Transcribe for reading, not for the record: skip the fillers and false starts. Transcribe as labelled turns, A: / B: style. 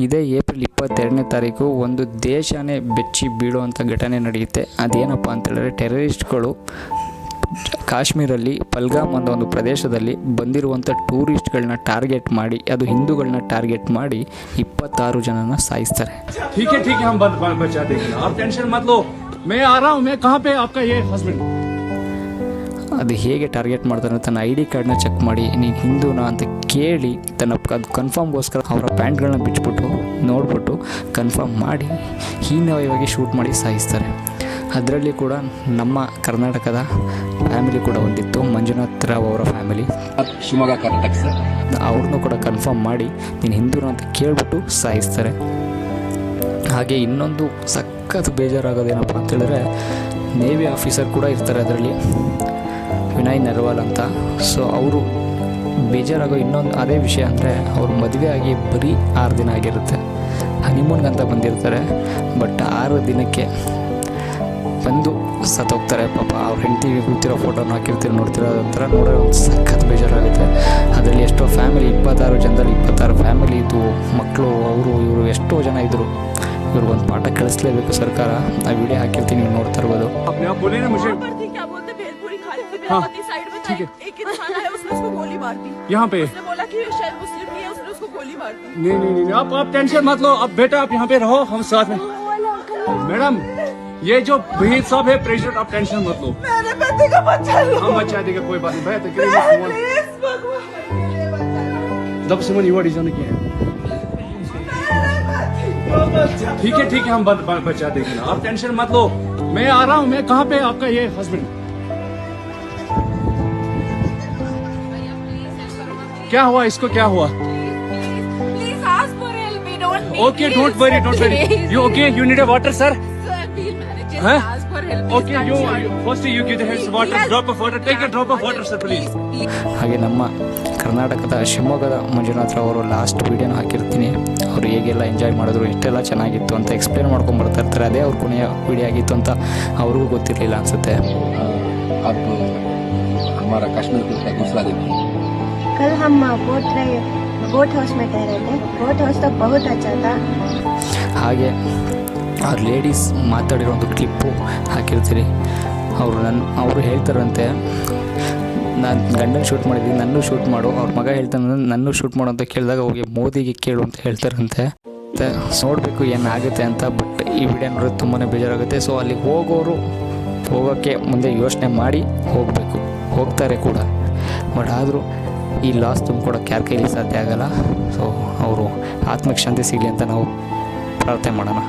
A: ಇದೇ ಏಪ್ರಿಲ್ 22ನೇ ತಾರೀಕು ಒಂದು ದೇಶನೇ ಬೆಚ್ಚಿ ಬೀಳುವಂಥ ಘಟನೆ ನಡೆಯುತ್ತೆ. ಅದೇನಪ್ಪ ಅಂತೇಳಿದ್ರೆ, ಟೆರರಿಸ್ಟ್ಗಳು ಕಾಶ್ಮೀರಲ್ಲಿ ಪಲ್ಗಾಮ್ ಅನ್ನೋ ಒಂದು ಪ್ರದೇಶದಲ್ಲಿ ಬಂದಿರುವಂಥ ಟೂರಿಸ್ಟ್ಗಳನ್ನ ಟಾರ್ಗೆಟ್ ಮಾಡಿ, ಅದು ಹಿಂದೂಗಳನ್ನ ಟಾರ್ಗೆಟ್ ಮಾಡಿ 26 ಜನನ ಸಾಯಿಸ್ತಾರೆ. ಅದು ಹೇಗೆ ಟಾರ್ಗೆಟ್ ಮಾಡ್ತಾರೆ, ತನ್ನ ID ಕಾರ್ಡ್ನ ಚೆಕ್ ಮಾಡಿ ನೀನು ಹಿಂದೂನಾ ಅಂತ ಕೇಳಿ ಅದು ಕನ್ಫರ್ಮ್ಗೋಸ್ಕರ ಅವರ ಪ್ಯಾಂಟ್ಗಳನ್ನ ಬಿಚ್ಚಿಬಿಟ್ಟು ನೋಡ್ಬಿಟ್ಟು ಕನ್ಫರ್ಮ್ ಮಾಡಿ ಹೀನವಾಗಿ ಶೂಟ್ ಮಾಡಿ ಸಾಯಿಸ್ತಾರೆ. ಅದರಲ್ಲಿ ಕೂಡ ನಮ್ಮ ಕರ್ನಾಟಕದ ಫ್ಯಾಮಿಲಿ ಕೂಡ ಒಂದಿತ್ತು, ಮಂಜುನಾಥ್ ರಾವ್ ಅವರ ಫ್ಯಾಮಿಲಿ,
B: ಶಿವಮೊಗ್ಗ ಕರ್ನಾಟಕ ಸರ್.
A: ಅವ್ರನ್ನೂ ಕೂಡ ಕನ್ಫರ್ಮ್ ಮಾಡಿ ನೀನು ಹಿಂದೂನಾ ಅಂತ ಕೇಳ್ಬಿಟ್ಟು ಸಾಯಿಸ್ತಾರೆ. ಹಾಗೆ ಇನ್ನೊಂದು ಸಖತ್ ಬೇಜಾರಾಗೋದೇನಪ್ಪ ಅಂತೇಳಿದ್ರೆ, ನೇವಿ ಆಫೀಸರ್ ಕೂಡ ಇರ್ತಾರೆ ಅದರಲ್ಲಿ, ವಿನಯ್ ನರ್ವಾಲ್ ಅಂತ. ಸೊ ಅವರು ಬೇಜಾರಾಗೋ ಇನ್ನೊಂದು ಅದೇ ವಿಷಯ ಅಂದರೆ, ಅವ್ರ ಮದುವೆ ಆಗಿ ಬರೀ 6 ದಿನ ಆಗಿರುತ್ತೆ. ಹನಿಮೂನ್ಗಂತ ಬಂದಿರ್ತಾರೆ, ಬಟ್ 6 ದಿನಕ್ಕೆ ಬಂದು ಸತ್ತೋಗ್ತಾರೆ. ಪಾಪ ಅವ್ರ ಹೆಂಡತಿಗೆ ಕೂತಿರೋ ಫೋಟೋನ ಹಾಕಿರ್ತೀರಿ, ನೋಡ್ತಿರೋದಂತರ ನೋಡೋ ಒಂದು ಸಖತ್ ಬೇಜಾರಾಗುತ್ತೆ. ಅದರಲ್ಲಿ ಎಷ್ಟೋ ಫ್ಯಾಮಿಲಿ, 26 ಜನದಲ್ಲಿ 26 ಫ್ಯಾಮಿಲಿ ಇದ್ದು, ಮಕ್ಕಳು, ಅವರು ಇವರು ಎಷ್ಟೋ ಜನ ಇದ್ದರು. ಇವ್ರಿಗೊಂದು ಪಾಠ ಕಳಿಸ್ಲೇಬೇಕು ಸರ್ಕಾರ. ಆ ವಿಡಿಯೋ ಹಾಕಿರ್ತೀನಿ, ನೀವು ನೋಡ್ತಾ ಇರ್ಬೋದು.
C: हाँ, ठीक है। एक इंसान आया, उसने उसको गोली मार दी यहाँ पे। उसने बोला कि शायद मुस्लिम नहीं है, उसने उसको गोली मार दी। नहीं, आप टेंशन मत लो। अब बेटा आप यहाँ पे रहो, हम साथ में। मैडम, ये जो भीड़ साहब है प्रेसिडेंट, आप टेंशन मत लो। मेरे बेटे का बच्चा लो। हम बच्चा देगा, कोई बात नहीं। जब सिमन युवा डिजाइन किया है, ठीक है, हम बच्चा देखेंगे, आप टेंशन मत लो। मैं आ रहा हूँ। मैं कहाँ पे आपका ये हस्बैंड? क्या हुआ इसको, क्या हुआ?
D: Please ask for help. We don't need.
C: Okay, don't worry. You okay? You need a water, sir?
D: Sir, please manage.
C: Huh?
D: Ask for help.
C: Okay, first you give the hands water, drop of water. Take a drop of water, sir, please.
A: ಹಾಗೆ ನಮ್ಮ ಕರ್ನಾಟಕದ ಶಿವಮೊಗ್ಗದ ಮಂಜುನಾಥ್ ಅವರು last ವೀಡಿಯೋನ ಹಾಕಿರ್ತೀನಿ. ಅವರು ಹೇಗೆಲ್ಲ enjoy ಮಾಡಿದ್ರು, ಎಷ್ಟೆಲ್ಲ ಚೆನ್ನಾಗಿತ್ತು ಅಂತ ಎಕ್ಸ್ಪ್ಲೇನ್ ಮಾಡ್ಕೊಂಡು ಬರ್ತಾ ಇರ್ತಾರೆ. ಅದೇ ಅವ್ರ ಕೊನೆಯ ವೀಡಿಯೋ ಆಗಿತ್ತು ಅಂತ ಅವ್ರಿಗೂ ಗೊತ್ತಿರಲಿಲ್ಲ ಅನಿಸುತ್ತೆ.
B: अब हमारा कश्मीर का दूसरा दिन है।
E: कल हम बोट हाउस में ठहरे थे। बोट हाउस तो बहुत अच्छा था।
A: ಹಾಗೆ ಅವ್ರ ಲೇಡೀಸ್ ಮಾತಾಡಿರೋ ಒಂದು ಕ್ಲಿಪ್ಪು ಹಾಕಿರ್ತೀರಿ. ಅವರು ಹೇಳ್ತಾರಂತೆ, ನಾನು ಗಂಡನ ಶೂಟ್ ಮಾಡಿದ್ದೀನಿ, ನನ್ನೂ ಶೂಟ್ ಮಾಡು. ಅವ್ರ ಮಗ ಹೇಳ್ತಾನೆ ನನ್ನೂ ಶೂಟ್ ಮಾಡು ಅಂತ ಕೇಳಿದಾಗ ಹೋಗಿ ಮೋದಿಗೆ ಕೇಳು ಅಂತ ಹೇಳ್ತಾರಂತೆ. ನೋಡಬೇಕು ಏನಾಗುತ್ತೆ ಅಂತ. ಬಟ್ ಈ ವಿಡಿಯೋ ನೋಡೋದು ತುಂಬಾ ಬೇಜಾರಾಗುತ್ತೆ. ಸೊ ಅಲ್ಲಿಗೆ ಹೋಗೋಕ್ಕೆ ಮುಂದೆ ಯೋಚನೆ ಮಾಡಿ ಹೋಗ್ತಾರೆ ಕೂಡ. ಬಟ್ ಆದರೂ ಈ ಲಾಸ್ ತುಂಬಿಕೊಡೋಕ್ಕೆ ಯಾರ ಕೈಲಿ ಸಾಧ್ಯ ಆಗಲ್ಲ. ಸೊ ಅವರು ಆತ್ಮಕ್ಕೆ ಶಾಂತಿ ಸಿಗಲಿ ಅಂತ ನಾವು ಪ್ರಾರ್ಥನೆ ಮಾಡೋಣ.